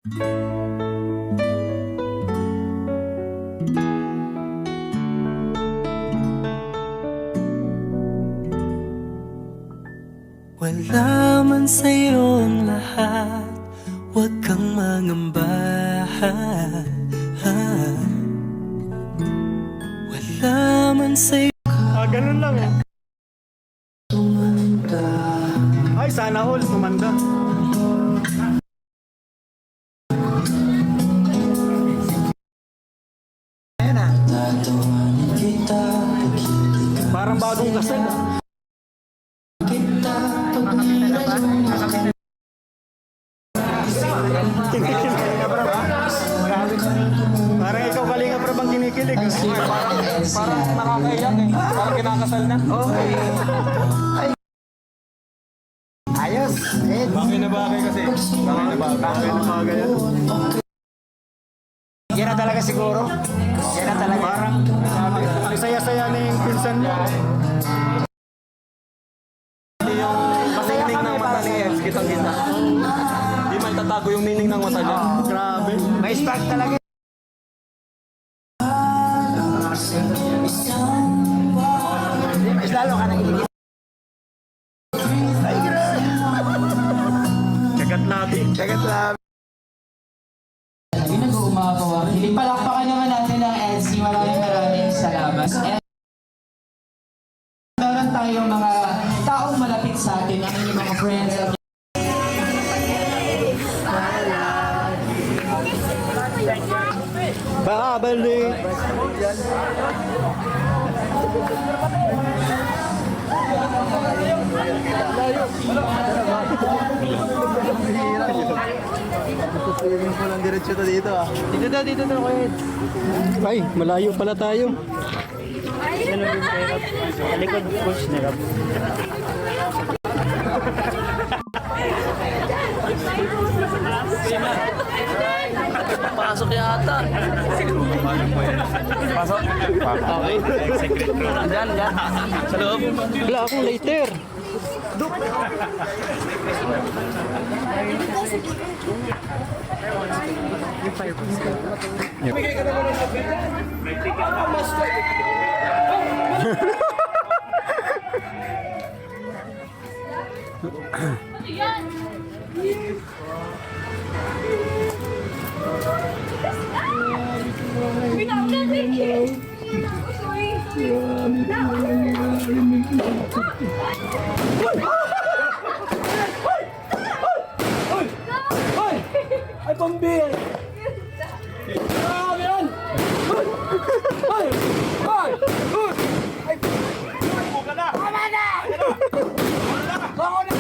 Wala man sa'yo ang lahat, huwag kang mangamba. Wala man sa'yo. Ganun lang eh. Ay, sana all tumanda. Parang bagong kasal. Parang ikaw kalinga pra bang kinikilig. Parang nakakaiyak eh. Parang kinakasal na. Okay. Ayos. Bagay na bagay kasi. Bagay na bagay. Yan na talaga siguro. Yan na talaga. Parang ang saya-saya na yung pinsan mo. Yung meaning ng mata ni Eds, kitang-kita. Di man tatago yung meaning ng mata niya. Grabe. May spark talaga. Mas lalo ka nagiging. Ay, grabe. Kagat natin. Kagat lang. Hindi nag-uumagawa. Palakpakan naman natin ang EDSI. Maraming salamat. And meron tayong mga taong malapit sa atin, ang inyong mga friends at Babalik. Swimming pool ang diretso to dito ah. Dito na kuya. Ay, malayo pala tayo. Talikod push na rap. Pasok yata. Pasok. Okay. Diyan. Sa loob. Wala akong later. Ay, pambihal! Grabe yan! Ay! Ay! Ay! Buka na! Tama na! Ako na!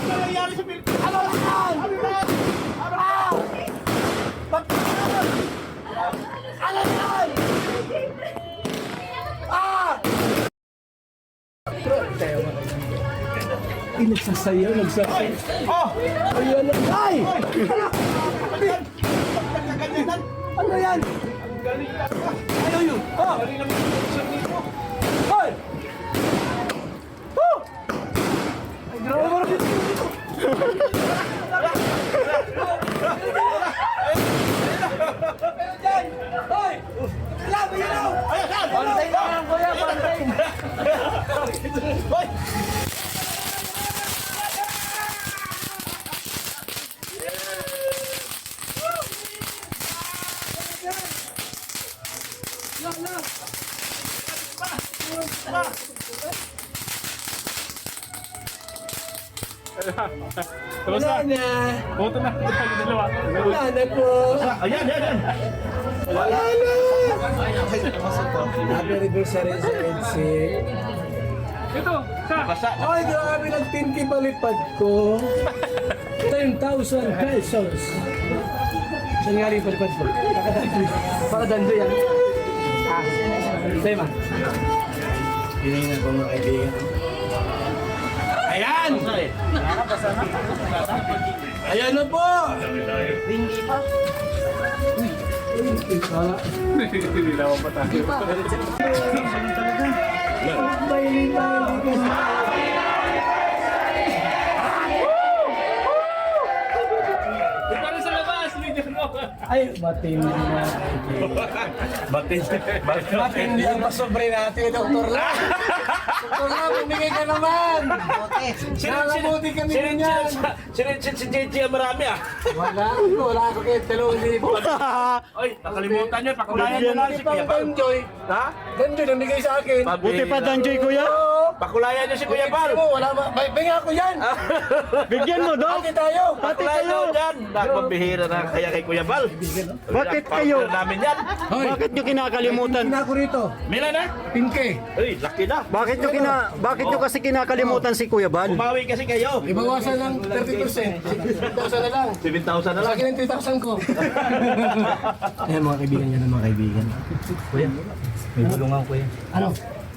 Ano nangyari sa Pilipinas? Ano lang? Ano lang? Ano lang? Ano lang? Ah! Nagsasayaw. Oh! Ayan lang. Ay! Ano yan? Ano yun? Oh! Ay! Oh! Ay, grabe mo rin dito. Ay! Labi yun ako! Pantay na lang, kuya! Pantay! Ay! Wala na. Boto na. Wala na po. Ayan. Wala na. Happy anniversary sa EDSI. Ito. Ay, grabe nag-10K palipad ko. 10,000 pesos. Saan nga rin palipad ko? Kakadando. Para dando yan. Sa'yo ma. Hiningin ko mga kaibigan. Ayan! Ayan na po! Hindi pa. Hindi naman pa tayo. Mahiling ka na. Para sa labas, medyo. Ay, matindi na. Matindi ang pasobre natin, Dr. Lang. Dr. Lang, bumigay ka naman. Nalamuti kami ganyan. Sinitsit si JJ ang marami ah. Wala ako kayo 2,000. Oy, nakalimutan niyo, pakulayan niyo lang si Kuya Bal. Danjoy. Ha? Danjoy, namigay sa akin. Buti pa Danjoy Kuya. Pakulayan niyo si Kuya Bal. Wala ma... Bigyan ako yan. Bigyan mo, Dok. Hati tayo. Pakulayan niyo dyan. Nakapabihira na kaya kay Kuya Bal. Bakit kayo? Partner namin yan. Bakit nyo kinakalimutan? Tingnan ako rito. Mila na? Pinke. Uy, laki na. Bakit nyo kasi kinakalimutan si Kuya Bal? Umawi kasi kayo. Ibawasan ng 30%. 7,000 na lang. 7,000 na Sa lang. akin ang 3,000 ko. Ayan mga kaibigan yan, mga kaibigan. Kuya, may bulungan kuya. Ano?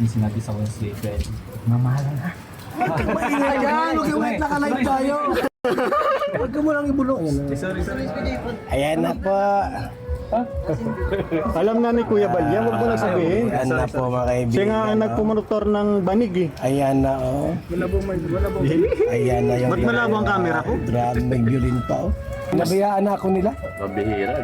Yung sinabi sa akin si Fred, mamahalan ha. Ayan, huwag yung wait nakalive tayo. Huwag ka mo lang ibulong. Ayan na po. Alam na ni Kuya Bal yan, huwag mo na sabihin. Ayan na po mga kaibigan. Siya nga ang nagpumotor ng banig eh. Ayan na oh. Ayan na yung... Ba't malabo ang camera ko? Grabe, may violin pa oh. Nabayaan na ako nila. Pabihira.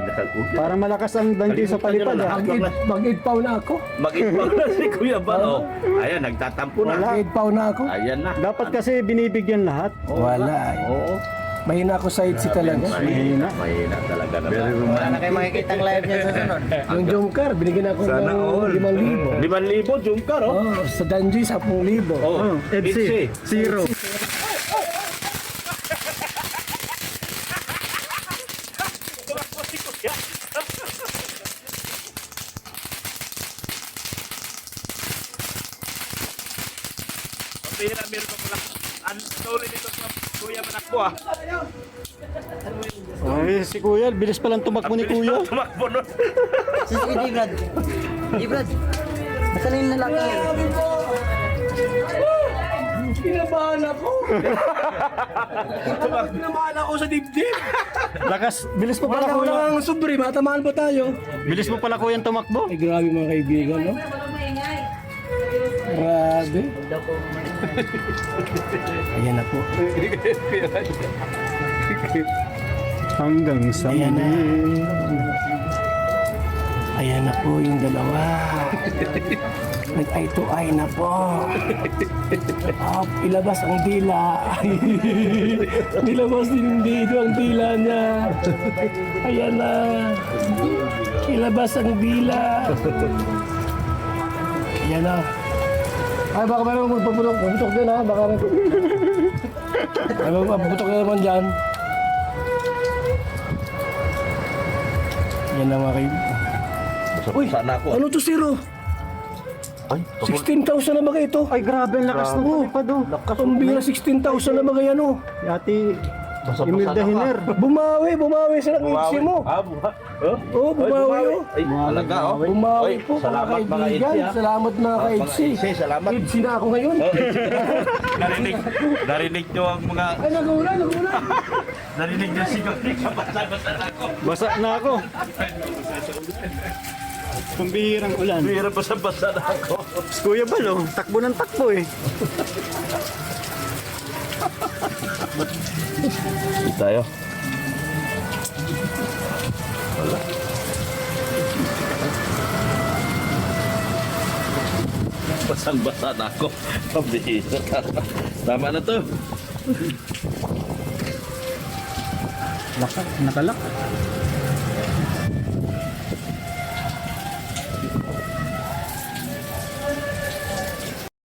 Para malakas ang danjoy sa palipad ah. Mag-8-paw na ako. Mag-ipag na si Kuya Bal. Oh. Ayan, nagtatampo na. Mag-8-paw na ako. Ayan na. Dapat kasi binibigyan lahat. Wala. Oo. Mahina ako sa itsi talaga. Mahina. Mahina talaga naman. Wala na kayo makikita ang live niya sa sunod. Yung jumper, binigyan ako Sana all. ng 5,000. 5,000 jumper oh. Oh, sa Danjoy, 10,000. Oh, FC, zero. Pabihira, meron ko pala. Ang story nito sa Kuya Manakbo ah. Ay, si Kuya, bilis palang tumakbo ni Kuya. Tumakbo nun. Sige, Brad. Brad. Basta na yung lalaki yan. Kinabahan ako. Kinabahan ako sa dibdib. Lakas, bilis mo pala Wala Kuya. ang sobre, matamaan pa tayo. Bilis mo pala Kuya tumakbo. Ay, grabe mga kaibigan, no? Grabe. Ayan na po. Hanggang sa Ayan na. muli. Ayan na po yung dalawa. Nag-eye to eye na po. Oh, ilabas ang dila. Nilabas din dito ang dila niya. Ayan na. Ilabas ang dila. Ayan na. Ay, baka meron magpaputok. Puputok din ha. Baka meron. Ay, magpaputok na naman dyan. Yan na mga kaibigan. Uy, Sana ako. ano to, Zero? Ay, 16,000 na ba ito? Ay, grabe ang lakas ng palipad oh. Ang bira 16,000 na ba yan oh? Ate Imelda Hiner. Bumawi sa nakitsi mo. Ah, buha. Oh? Oo, bumawi oh. Ay, talaga oh. Bumawi Oy, po mga salamat mga kaibigan. Itzi ah. Salamat mga Mga kaitsi. Itzi, salamat. Itzi na ako ngayon. Oh, narinig nyo ang mga, Ay, nag-ulan. narinig nyo siguro basa-basa na ako. Basa na ako. Pambihirang ulan. Bihira basa-basa na ako. Si Kuya Bal oh, takbo ng takbo eh. Tayo. Basang-basa na ako. Pabihira. Tama na to. Nakalak.